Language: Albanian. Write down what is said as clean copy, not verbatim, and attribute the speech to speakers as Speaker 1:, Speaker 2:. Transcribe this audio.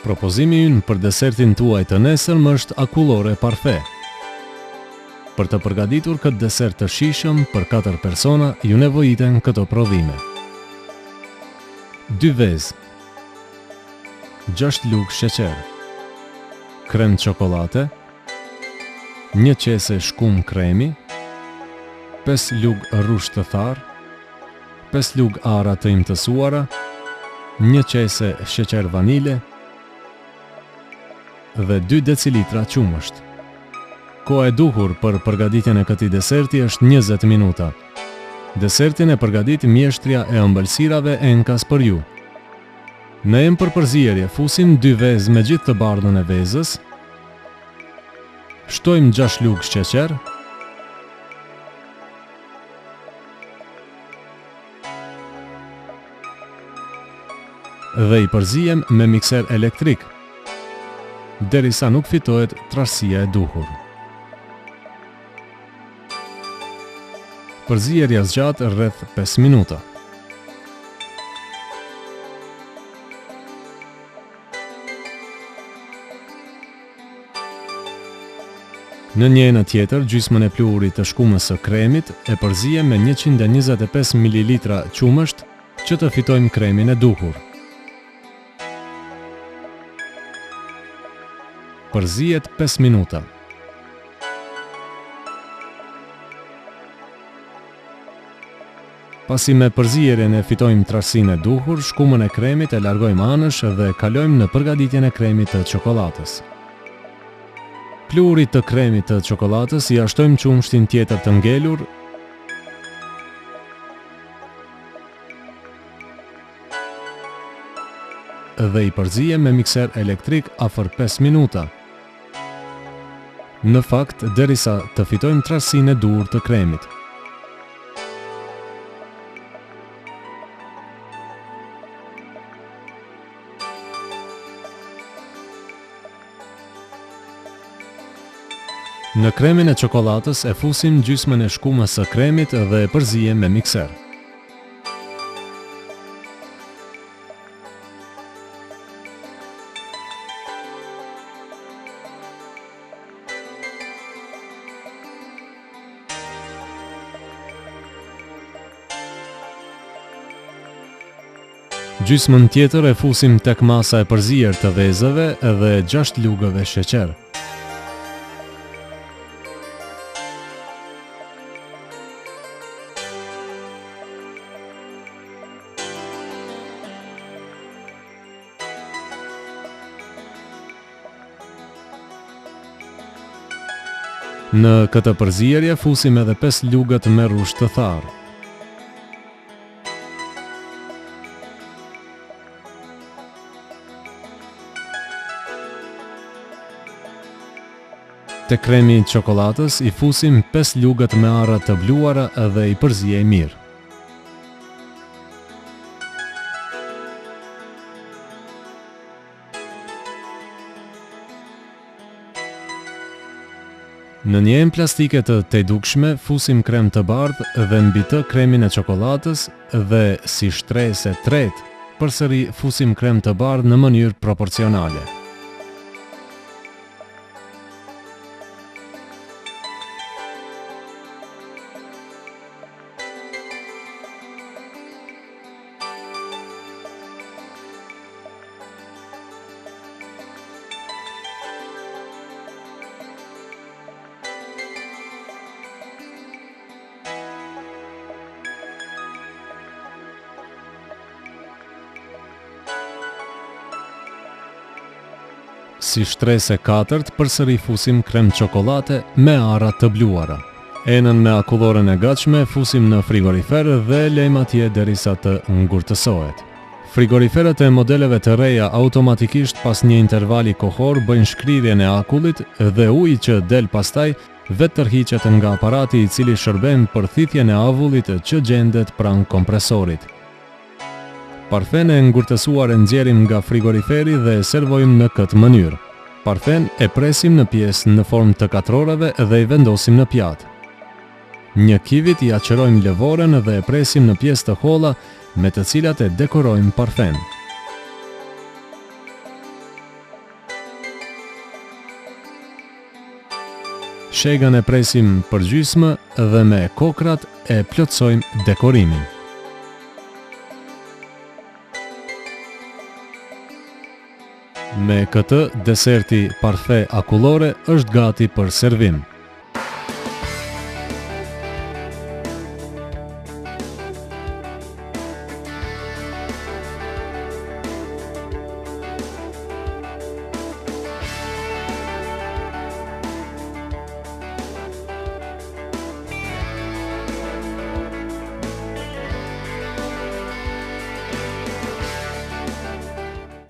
Speaker 1: Propozimi ynë për desertin tuaj të nesërm është akullore parfe. Për të përgatitur këtë desert të shijshëm për 4 persona, ju nevojiten këto prodhime: 2 vezë, 6 lugë sheqer, krem çokolate, 1 qese shkum kremi, 5 lugë rrush të tharë, 5 lugë ara të imtësuara, 1 qese sheqer vanile dhe 2 decilitra qumësht. Koha e duhur për përgatitjen e këtij deserti është 20 minuta. Desertin e përgatit mjeshtria e ëmbëlsirave Enkas për ju. Në për përzierje fusim 2 vezë me gjithë të bardhën e vezës, shtojmë 6 lugë sheqer, dhe i përzijem me mikser elektrik, derisa nuk fitohet trashësia e duhur. Përzierja zgjat rreth 5 minuta. Në një enë tjetër, gjysmën e pluhurit të shkumës së kremit e përzijem me 125 ml qumësht që të fitojmë kremin e duhur. Përzijet 5 minuta. Pasi me përzierjen e fitojmë trashësinë e duhur, shkumën e kremit e largojmë anësh dhe kalojmë në përgatitjen e kremit të çokoladës. Pluhurit të kremit të çokoladës i ashtojmë qumshtin tjetër të ngelur dhe i përzijem me mikser elektrik afër 5 minuta. Në fakt, derisa të fitojmë trashësinë e duhur të kremit. Në kremin e çokoladës e fusim gjysmën e shkumës së kremit dhe e përzijem me mikser. Gjysmën tjetër e fusim tek masa e përzier të vezëve dhe 6 lugëve sheqer. Në këtë përzierje fusim edhe 5 lugët me rrush të tharë. Te kremi i çokoladës i fusim 5 lugët me arra të bluara dhe i përzijej mirë. Në një enë plastike të tejdukshme fusim krem të bardhë dhe mbi të kremin e çokoladës dhe si shtresë e tretë përsëri fusim krem të bardhë në mënyrë proporcionale. Si shtresë e katërt, përsëri fusim krem çokolate me arra të bluara. Enën me akullorën e gatshme fusim në frigorifer dhe lejmë atje derisa të ngurtësohet. Frigoriferët e modeleve të reja automatikisht pas një intervali kohor bëjnë shkrirjen e akullit dhe uji që del pastaj vetë tërhiqet nga aparati i cili shërben për thithjen e avullit që gjendet pranë kompresorit. Parfen e ngurtësuar e nxjerrim nga frigoriferi dhe e servojmë në këtë mënyrë. Parfen e presim në pjesë në formë të katrorave dhe i vendosim në pjatë. Një kivit i aqërojmë lëvorën dhe e presim në pjesë të holla me të cilat e dekorojmë parfen. Shegan e presim për gjysmë dhe me kokrat e plotësojmë dekorimin. Me këtë, deserti parfait akullore është gati për servim.